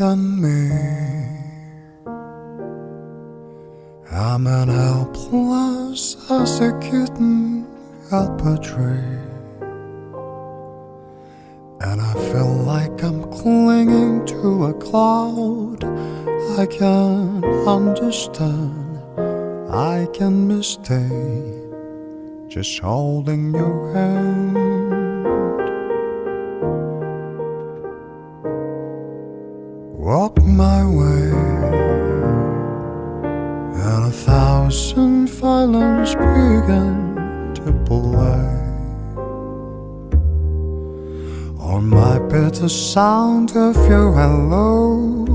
on me. I'm an helpless as a kitten up a tree, and I feel like I'm clinging to a cloud. I can't understand, I can mistake just holding your hand. Walk my way, and 1,000 violins begin to play on my bitter sound of your hello.